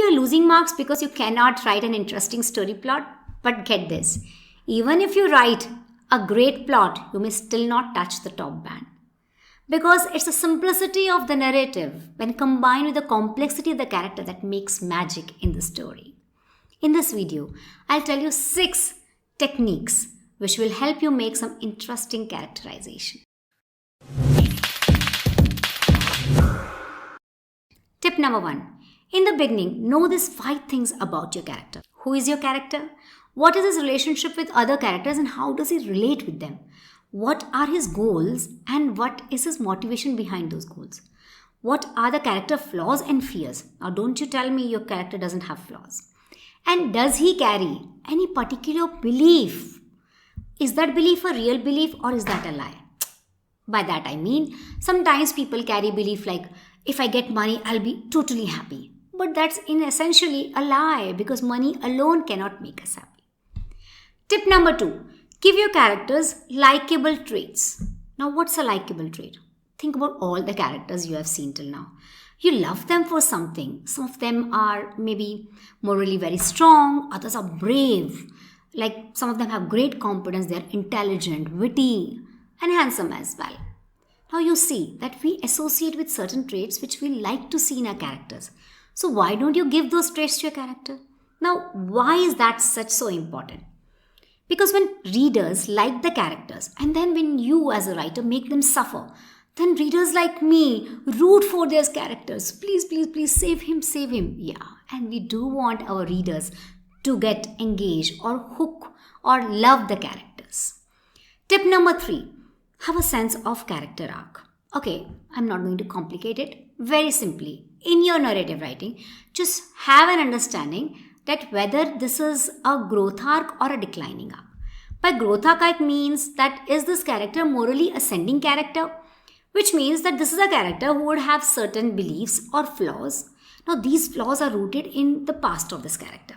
you're losing marks because you cannot write an interesting story plot. But get this, even if you write a great plot, you may still not touch the top band. Because it's the simplicity of the narrative when combined with the complexity of the character that makes magic in the story. In this video, I'll tell you 6 techniques which will help you make some interesting characterization. Tip number 1. In the beginning, know these 5 things about your character. Who is your character? What is his relationship with other characters and how does he relate with them? What are his goals and what is his motivation behind those goals? What are the character flaws and fears? Now don't you tell me your character doesn't have flaws. And does he carry any particular belief? Is that belief a real belief or is that a lie? By that I mean, sometimes people carry belief like, if I get money, I'll be totally happy. But that's essentially a lie because money alone cannot make us happy. Tip number 2. Give your characters likable traits. Now, what's a likable trait? Think about all the characters you have seen till now. You love them for something. Some of them are maybe morally very strong. Others are brave. Like some of them have great competence. They're intelligent, witty, and handsome as well. Now you see that we associate with certain traits which we like to see in our characters. So why don't you give those traits to your character? Now, why is that such so important? Because when readers like the characters and then when you as a writer make them suffer, then readers like me root for their characters. Please, please, please save him, save him. Yeah, and we do want our readers to get engaged or hook or love the characters. Tip number 3, have a sense of character arc. Okay, I'm not going to complicate it. Very simply, in your narrative writing, just have an understanding that whether this is a growth arc or a declining arc. By growth arc means that is this character morally ascending character, which means that this is a character who would have certain beliefs or flaws. Now these flaws are rooted in the past of this character.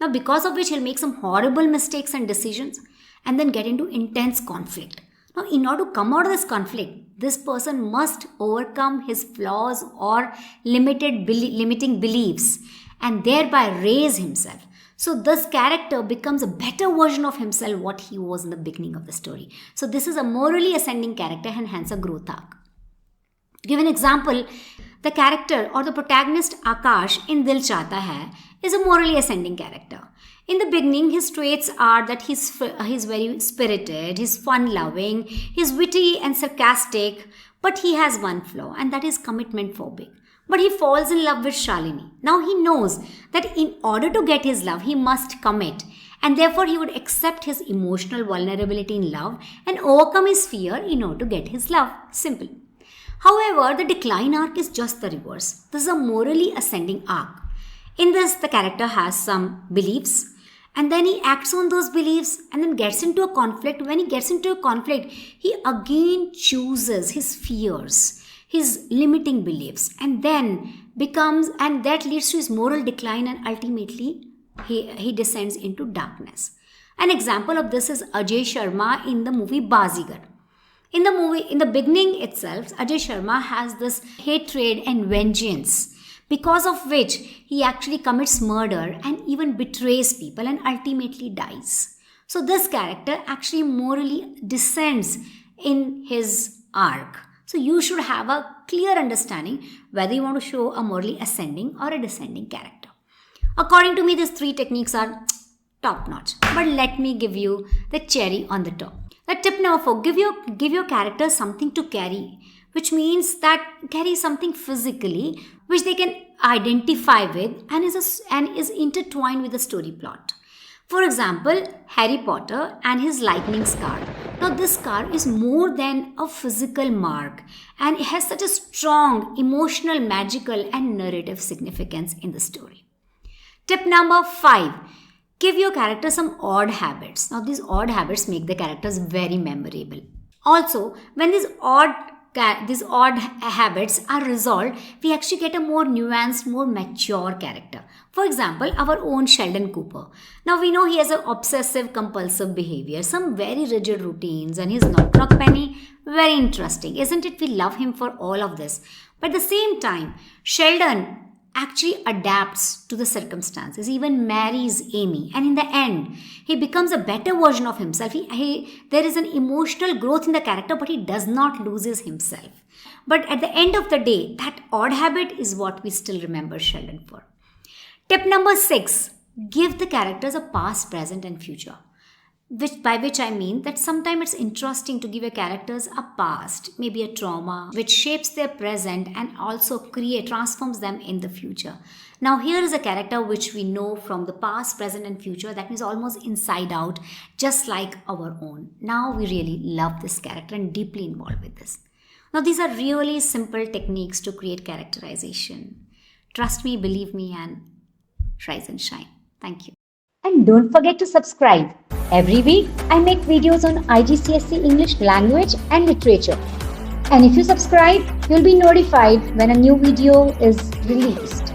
Now because of which he'll make some horrible mistakes and decisions and then get into intense conflict. Now in order to come out of this conflict, this person must overcome his flaws or limiting beliefs and thereby raise himself. So this character becomes a better version of himself what he was in the beginning of the story. So this is a morally ascending character and hence a growth arc. To give an example, the character or the protagonist Akash in Dil Chahta Hai is a morally ascending character. In the beginning, his traits are that he's very spirited, he's fun-loving, he's witty and sarcastic, but he has one flaw and that is commitment phobic. But he falls in love with Shalini. Now he knows that in order to get his love, he must commit. And therefore, he would accept his emotional vulnerability in love and overcome his fear in order to get his love. Simple. However, the decline arc is just the reverse. This is a morally ascending arc. In this, the character has some beliefs and then he acts on those beliefs and then gets into a conflict. When he gets into a conflict, he again chooses his fears, his limiting beliefs, and then and that leads to his moral decline and ultimately he descends into darkness. An example of this is Ajay Sharma in the movie Bazigar. In the beginning itself, Ajay Sharma has this hatred and vengeance, because of which he actually commits murder and even betrays people and ultimately dies. So this character actually morally descends in his arc. So you should have a clear understanding whether you want to show a morally ascending or a descending character. According to me, these 3 techniques are top notch. But let me give you the cherry on the top. The tip number 4, give your character something to carry, which means that carry something physically which they can identify with and is intertwined with the story plot. For example, Harry Potter and his lightning scar. Now this scar is more than a physical mark and it has such a strong emotional, magical and narrative significance in the story. Tip number 5. Give your character some odd habits. Now these odd habits make the characters very memorable. Also, when these odd habits are resolved, we actually get a more nuanced, more mature character. For example, our own Sheldon Cooper. Now we know he has an obsessive compulsive behavior, some very rigid routines, and his knock knock penny, very interesting. Isn't it? We love him for all of this. But at the same time, Sheldon actually adapts to the circumstances, even marries Amy, and in the end, he becomes a better version of himself. There is an emotional growth in the character, but he does not loses himself. But at the end of the day, that odd habit is what we still remember Sheldon for. Tip number 6, give the characters a past, present, and future. By which I mean that sometimes it's interesting to give your characters a past, maybe a trauma, which shapes their present and also transforms them in the future. Now here is a character which we know from the past, present, and future, that means almost inside out, just like our own. Now we really love this character and deeply involved with this. Now these are really simple techniques to create characterization. Trust me, believe me, and rise and shine. Thank you. And don't forget to subscribe. Every week, I make videos on IGCSE English Language and Literature. And if you subscribe, you'll be notified when a new video is released.